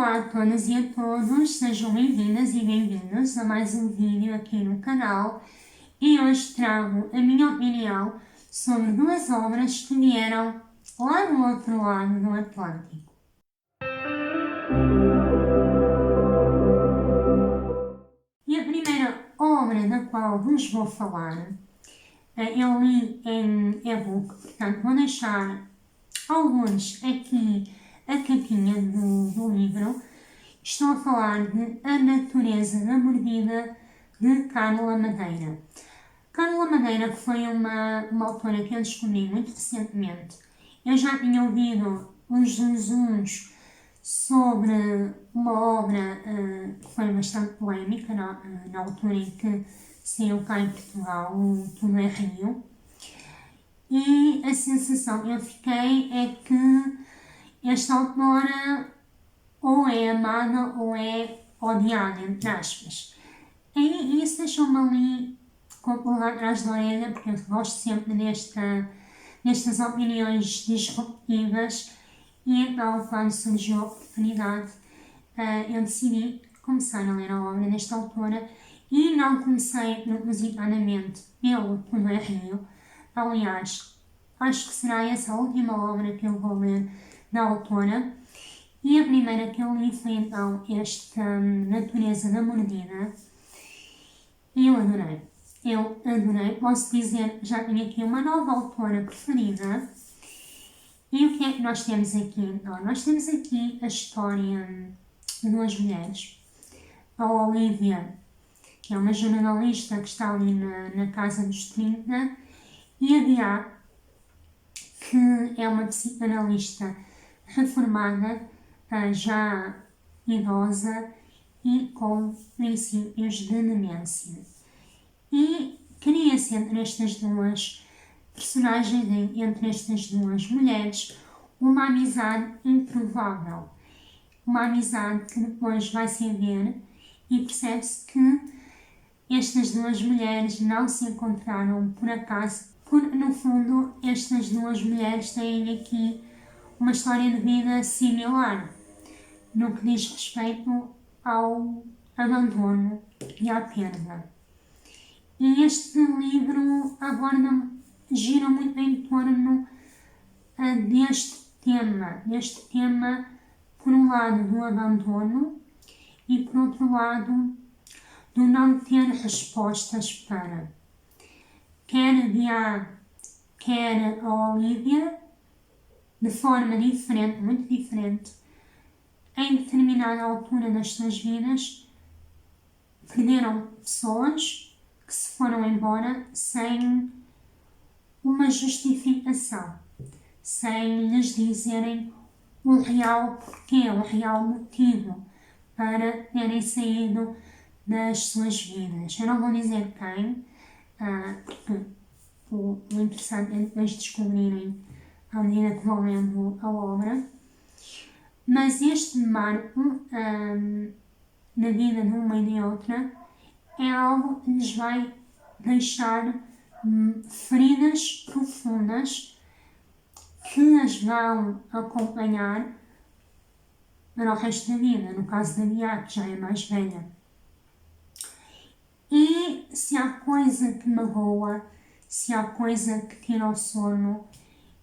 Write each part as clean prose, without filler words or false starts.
Olá a todas e a todos, sejam bem-vindas e bem-vindos a mais um vídeo aqui no canal e hoje trago a minha opinião sobre duas obras que vieram lá do outro lado do Atlântico. E a primeira obra da qual vos vou falar, eu li em e-book, portanto vou deixar alguns aqui a capinha do livro. Estou a falar de A Natureza da Mordida, de Carla Madeira. Carla Madeira, que foi uma autora que eu descobri muito recentemente. Eu já tinha ouvido uns zunzuns sobre uma obra que foi bastante polémica na altura em que saiu cá em Portugal, o Tudo é Rio. E a sensação que eu fiquei é que esta autora ou é amada ou é odiada, entre aspas. E isso deixou-me ali com a pulga atrás da orelha, porque eu gosto sempre destas opiniões disruptivas, e então, quando surgiu a oportunidade, eu decidi começar a ler a obra desta autora e não comecei propositadamente pelo Tudo é Rio. Aliás, acho que será essa a última obra que eu vou ler da autora. E a primeira que eu li foi então esta Natureza da Mordida e eu adorei. Posso dizer, já tenho aqui uma nova autora preferida. E o que é que nós temos aqui então? Nós temos aqui a história de duas mulheres. A Olivia, que é uma jornalista que está ali na casa dos 30, e a Bia, que é uma psicanalista reformada, já idosa e com princípios de demência. E cria-se entre estas duas personagens, entre estas duas mulheres, uma amizade improvável. Uma amizade que depois vai se ver e percebe-se que estas duas mulheres não se encontraram por acaso, porque no fundo estas duas mulheres têm aqui uma história de vida similar no que diz respeito ao abandono e à perda. E este livro gira muito em torno deste tema, por um lado do abandono e por outro lado do não ter respostas para. Quer a Bia, quer a Olivia, de forma diferente, muito diferente, em determinada altura das suas vidas, perderam pessoas que se foram embora sem uma justificação, sem lhes dizerem o real porquê, o real motivo para terem saído das suas vidas. Eu não vou dizer quem, porque o interessante é depois descobrirem à medida que vão lendo a obra. Mas este marco na vida de uma e de outra é algo que lhes vai deixar feridas profundas que as vão acompanhar para o resto da vida, no caso da Bia, que já é mais velha. E se há coisa que magoa, se há coisa que tira o sono,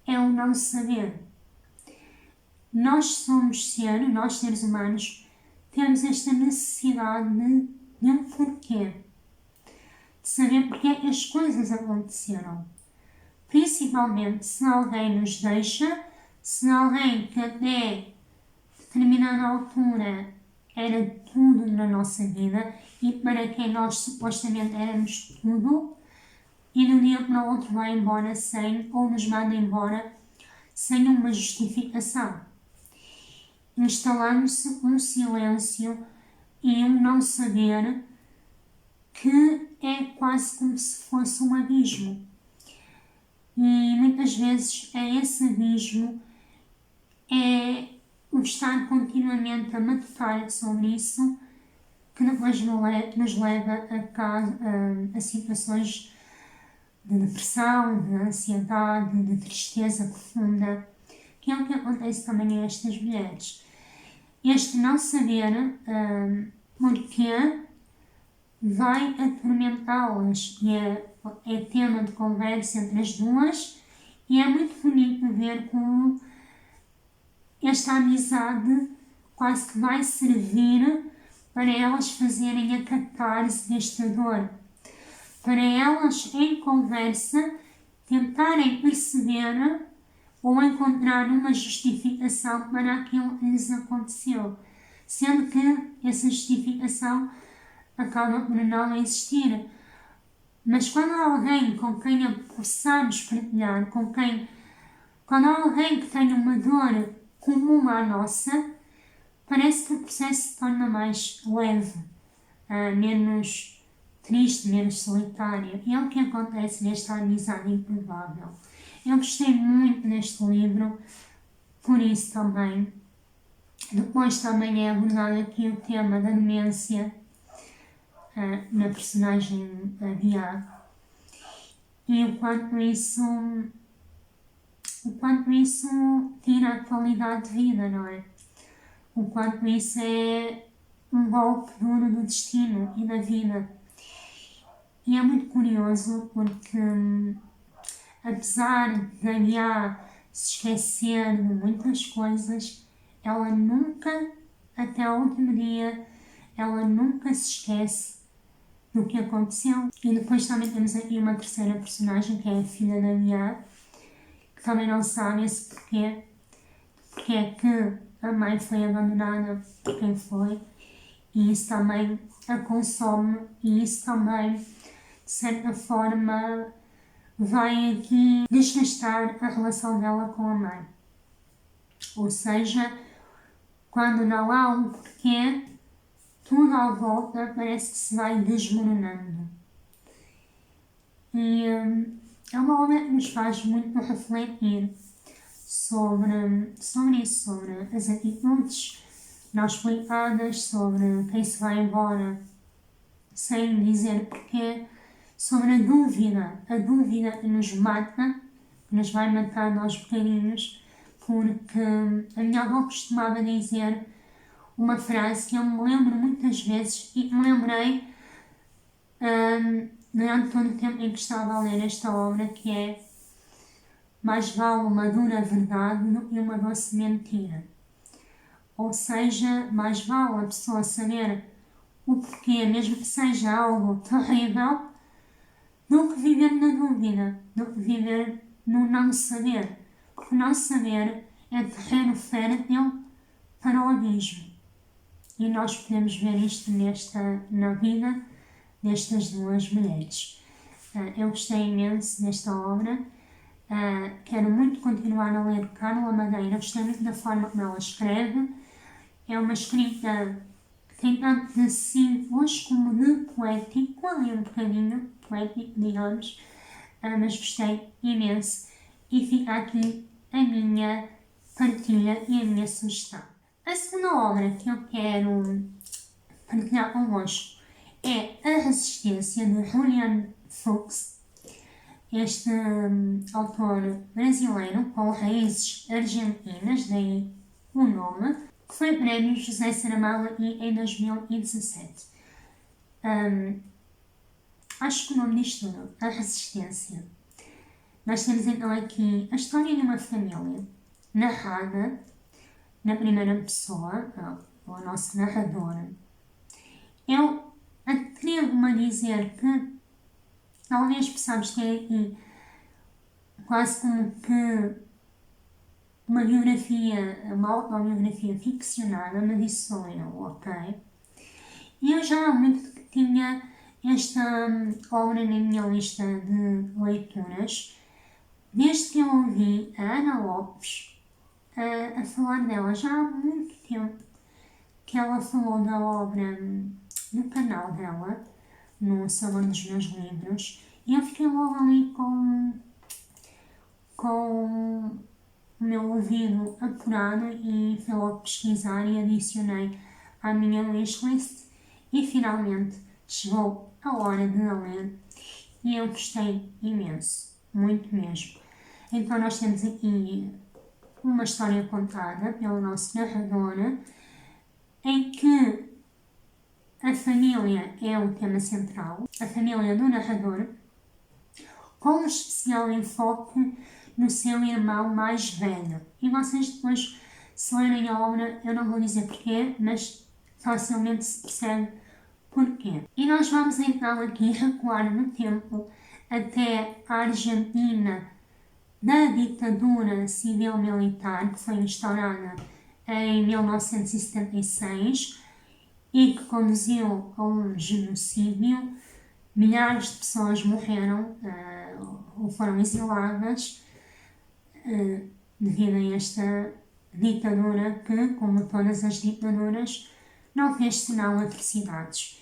é o não saber. Nós seres humanos, temos esta necessidade de um porquê. De saber porque é que as coisas aconteceram. Principalmente se alguém nos deixa, se alguém que até determinada altura era tudo na nossa vida e para quem nós supostamente éramos tudo, e de um dia para o outro vai embora ou nos manda embora sem uma justificação. Instalando-se um silêncio e um não saber que é quase como se fosse um abismo. E muitas vezes esse abismo, é o estar continuamente a matutar sobre isso, que depois nos leva a situações de depressão, de ansiedade, de tristeza profunda, que é o que acontece também a estas mulheres. este não saber porquê vai atormentá-las e é tema de conversa entre as duas e é muito bonito ver como esta amizade quase que vai servir para elas fazerem a catarse desta dor, para elas em conversa tentarem perceber ou encontrar uma justificação para aquilo que lhes aconteceu, sendo que essa justificação acaba por não existir. Mas quando há alguém com quem a possamos partilhar, quando há alguém que tenha uma dor comum à nossa, parece que o processo se torna mais leve, menos triste, menos solitário. E é o que acontece nesta amizade improvável. Eu gostei muito deste livro, por isso também. Depois também é abordado aqui o tema da demência na personagem Bia. E o quanto isso tira a qualidade de vida, não é? O quanto isso é um golpe duro do destino e da vida. E é muito curioso porque, apesar de a Bia se esquecer de muitas coisas, ela nunca, até ao último dia, ela nunca se esquece do que aconteceu. E depois também temos aqui uma terceira personagem, que é a filha da Bia, que também não sabe esse porquê, porque é que a mãe foi abandonada por quem foi, e isso também a consome, e isso também, de certa forma, vai aqui desgastar a relação dela com a mãe. Ou seja, quando não há um porquê, tudo à volta parece que se vai desmoronando. E é uma obra que nos faz muito refletir sobre isso, sobre as atitudes não explicadas, sobre quem se vai embora sem dizer porquê, sobre a dúvida que nos mata, que nos vai matando aos bocadinhos, porque a minha avó costumava dizer uma frase que eu me lembro muitas vezes e me lembrei durante todo o tempo em que estava a ler esta obra, que é: mais vale uma dura verdade do que uma doce mentira. Ou seja, mais vale a pessoa saber o porquê, mesmo que seja algo terrível, do que viver na dúvida, do que viver no não saber. Porque não saber é terreno fértil para o abismo. E nós podemos ver isto na vida destas duas mulheres. Eu gostei imenso desta obra. Quero muito continuar a ler Carla Madeira. Gostei muito da forma como ela escreve. É uma escrita que tem tanto de simples como de poético, ali um bocadinho poético, digamos, mas gostei imenso. E fica aqui a minha partilha e a minha sugestão. A segunda obra que eu quero partilhar convosco é A Resistência, de Julian Fuchs, este autor brasileiro com raízes argentinas, daí o nome, que foi prémio José Saramago em 2017. Acho que o nome diz tudo, A Resistência. Nós temos então aqui a história de uma família narrada na primeira pessoa, o nosso narrador. Eu atrevo-me a dizer que talvez possamos ter aqui quase como que uma biografia, uma autobiografia ficcionada, mas isso sou eu, ok? E eu já há muito que tinha esta obra na minha lista de leituras, desde que eu ouvi a Ana Lopes a falar dela. Já há muito tempo que ela falou da obra no canal dela, no Salão dos Meus Livros, e eu fiquei logo ali com o meu ouvido apurado e fui logo pesquisar e adicionei à minha wishlist, e finalmente chegou a hora de a ler e eu gostei imenso, muito mesmo. Então nós temos aqui uma história contada pelo nosso narrador, família é o tema central, a família do narrador, com especial enfoque no seu irmão mais velho. E vocês depois, se lerem a obra, eu não vou dizer porquê, mas facilmente se percebe porquê. E nós vamos então aqui recuar no tempo até a Argentina da ditadura civil-militar, que foi instaurada em 1976 e que conduziu a um genocídio. Milhares de pessoas morreram ou foram exiladas devido a esta ditadura que, como todas as ditaduras, não fez senão atrocidades.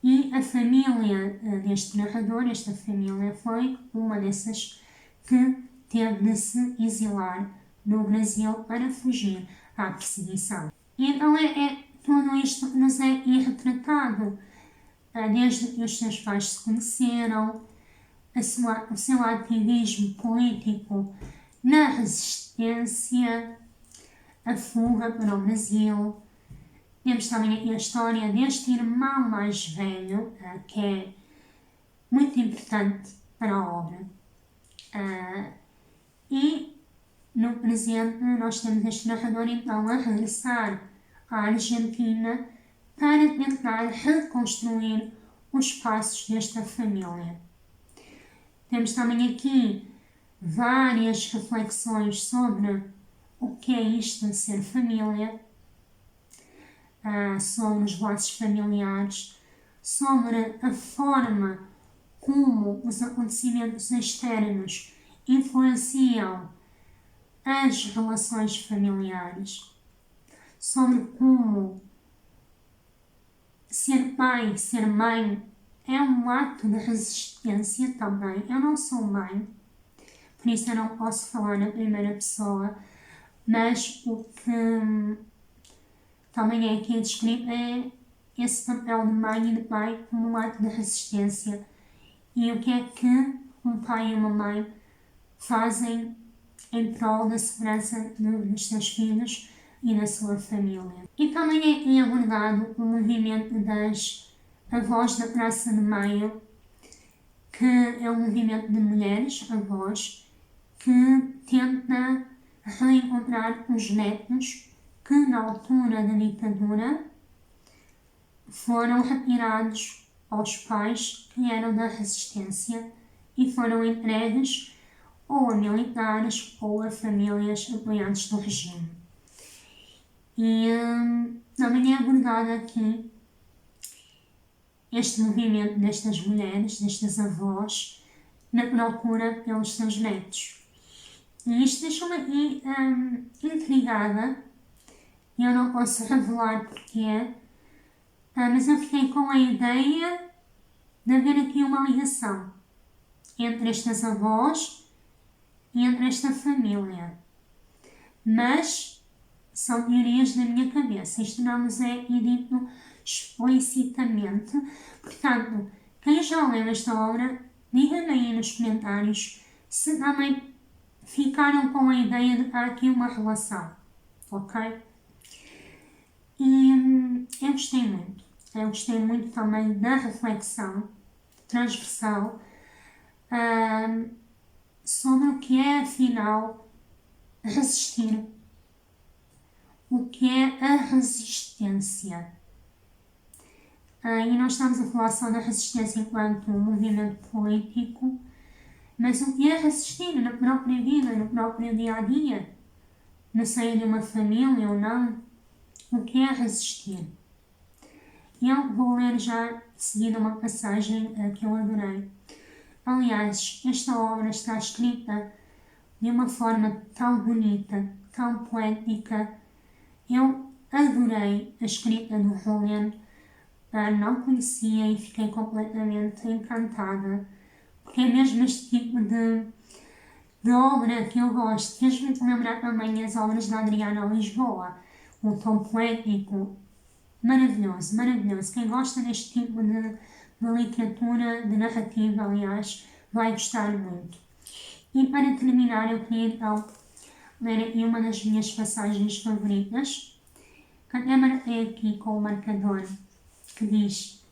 E a família deste narrador, esta família foi uma dessas que teve de se exilar no Brasil para fugir à perseguição. E então é tudo isto que nos é retratado, desde que os seus pais se conheceram, o seu ativismo político na resistência, a fuga para o Brasil. Temos também aqui a história deste irmão mais velho, que é muito importante para a obra. E no presente nós temos este narrador então a regressar à Argentina para tentar reconstruir os passos desta família. Temos também aqui várias reflexões sobre o que é isto de ser família, sobre os laços familiares, sobre a forma como os acontecimentos externos influenciam as relações familiares, sobre como ser pai, ser mãe é um ato de resistência também. Eu não sou mãe, por isso eu não posso falar na primeira pessoa, mas o que também é aqui descrito é esse papel de mãe e de pai como um ato de resistência. E o que é que um pai e uma mãe fazem em prol da segurança dos seus filhos e da sua família. E também é aqui abordado o movimento das avós da Praça de Maio, que é um movimento de mulheres avós que tenta reencontrar os netos que na altura da ditadura foram retirados aos pais que eram da resistência e foram entregues ou a militares ou a famílias apoiantes do regime. E também é abordado aqui este movimento destas mulheres, destas avós, na procura pelos seus netos. E isto deixou-me aqui intrigada. Eu não posso revelar porquê, mas eu fiquei com a ideia de haver aqui uma ligação entre estas avós e entre esta família. Mas são teorias da minha cabeça. Isto não nos é dito explicitamente. Portanto, quem já leu esta obra, diga-me aí nos comentários se também ficaram com a ideia de que há aqui uma relação. Ok? E eu gostei muito. Eu gostei muito também da reflexão transversal sobre o que é, afinal, resistir. O que é a resistência. E nós estamos a falar só da resistência enquanto um movimento político, mas o que é resistir na própria vida, no próprio dia-a-dia, no seio de uma família ou não, o que é resistir. Eu vou ler já de seguida uma passagem que eu adorei. Aliás, esta obra está escrita de uma forma tão bonita, tão poética. Eu adorei a escrita do Julian, não conhecia e fiquei completamente encantada, porque é mesmo este tipo de obra que eu gosto. Fez-me lembrar também as obras da Adriana Lisboa, o tom poético, maravilhoso, maravilhoso. Quem gosta deste tipo de literatura, de narrativa, aliás, vai gostar muito. E para terminar, eu queria então ler aqui uma das minhas passagens favoritas, que até marquei aqui com o marcador que diz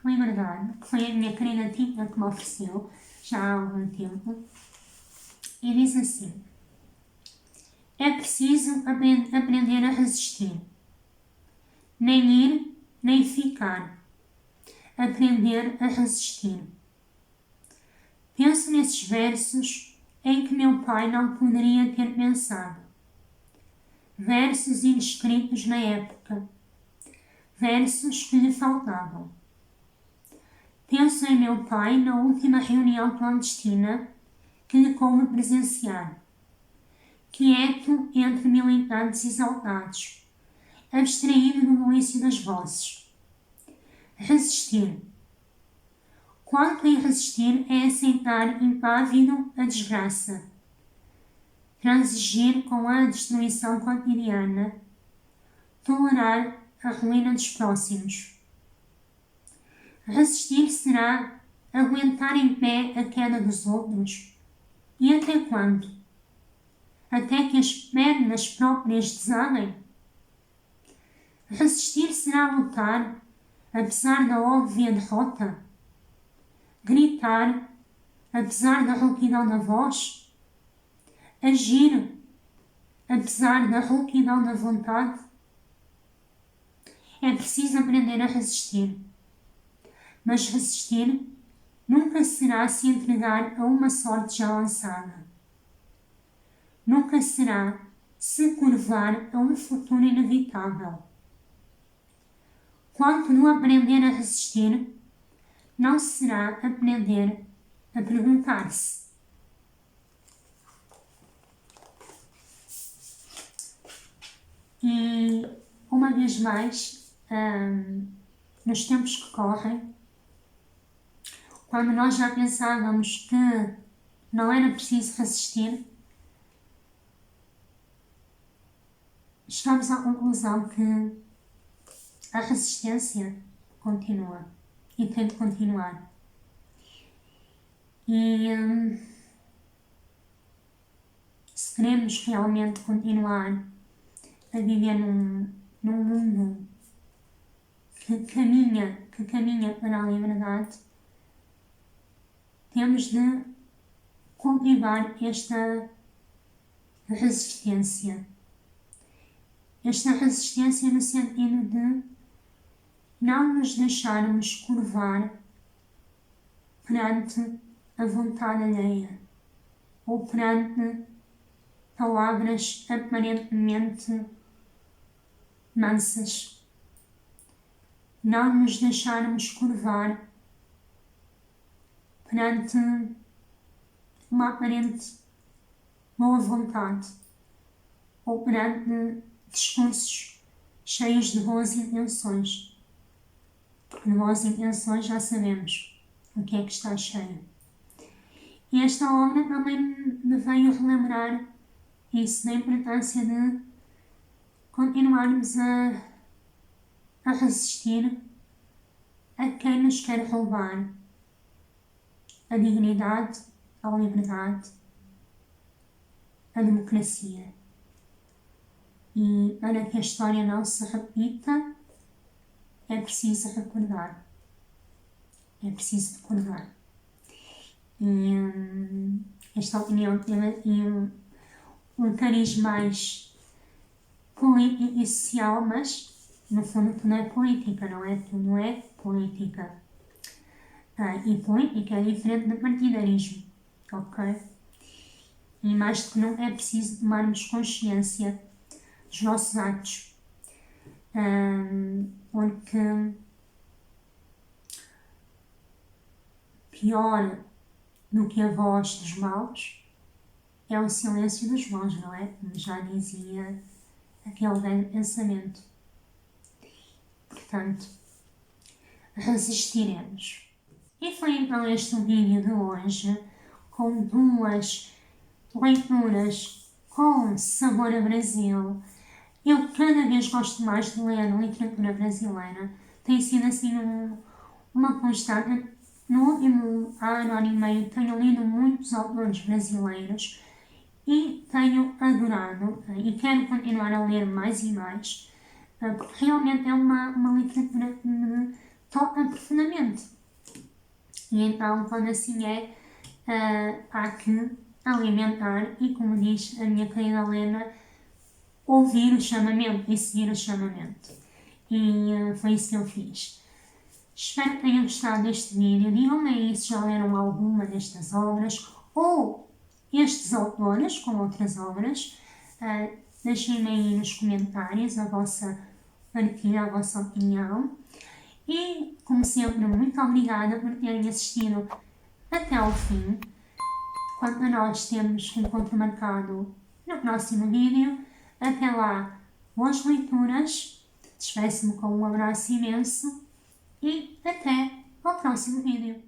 Liberdade, que foi a minha querida Tita que me ofereceu já há algum tempo, e diz assim: é preciso aprender a resistir, nem ir, nem ficar, aprender a resistir. Penso nesses versos em que meu pai não poderia ter pensado. Versos inescritos na época, versos que lhe faltavam. Penso em meu pai na última reunião clandestina que lhe coube presenciar, quieto entre militantes exaltados, abstraído do milício das vozes. Resistir. Quanto em resistir é aceitar impávido a desgraça, transigir com a destruição cotidiana, tolerar a ruína dos próximos. Resistir será aguentar em pé a queda dos outros. E até quando? Até que as pernas próprias desabem? Resistir será lutar, apesar da óbvia derrota? Gritar, apesar da rouquidão da voz? Agir, apesar da rouquidão da vontade? É preciso aprender a resistir. Mas resistir nunca será se entregar a uma sorte já lançada. Nunca será se curvar a um futuro inevitável. Quanto no aprender a resistir, não será aprender a perguntar-se. E, uma vez mais, nos tempos que correm, quando nós já pensávamos que não era preciso resistir, chegamos à conclusão que a resistência continua e tem de continuar. E se queremos realmente continuar a viver num mundo que caminha para a liberdade, temos de cultivar esta resistência. Esta resistência no sentido de não nos deixarmos curvar perante a vontade alheia ou perante palavras aparentemente mansas. Não nos deixarmos curvar perante uma aparente boa vontade ou perante discursos cheios de boas intenções. Porque de boas intenções já sabemos o que é que está cheio. E esta obra também me veio relembrar isso, da importância de continuarmos a resistir a quem nos quer roubar a dignidade, a liberdade, a democracia. E para que a história não se repita, é preciso recordar. É preciso recordar. E esta opinião tem um cariz mais político e social, mas no fundo tudo é política, não é? Tudo é política. E política é diferente de partidarismo, ok? E mais do que nunca é preciso tomarmos consciência dos nossos atos, porque pior do que a voz dos maus é o silêncio dos bons, não é? Como já dizia aquele velho pensamento. Portanto, resistiremos. E foi então este o vídeo de hoje, com duas leituras com sabor a Brasil. Eu cada vez gosto mais de ler literatura brasileira. Tem sido assim uma constante. No último ano e meio tenho lido muitos autores brasileiros e tenho adorado e quero continuar a ler mais e mais. porque realmente é uma literatura que me toca profundamente. E então, quando assim é, há que alimentar e, como diz a minha querida Helena, ouvir o chamamento e seguir o chamamento. E foi isso que eu fiz. Espero que tenham gostado deste vídeo. Digam-me aí se já leram alguma destas obras ou estes autores com outras obras. Deixem-me aí nos comentários a vossa partilha, a vossa opinião. E, como sempre, muito obrigada por terem assistido até ao fim. Quanto a nós, temos um encontro marcado no próximo vídeo. Até lá, boas leituras. Despeço-me com um abraço imenso e até ao próximo vídeo.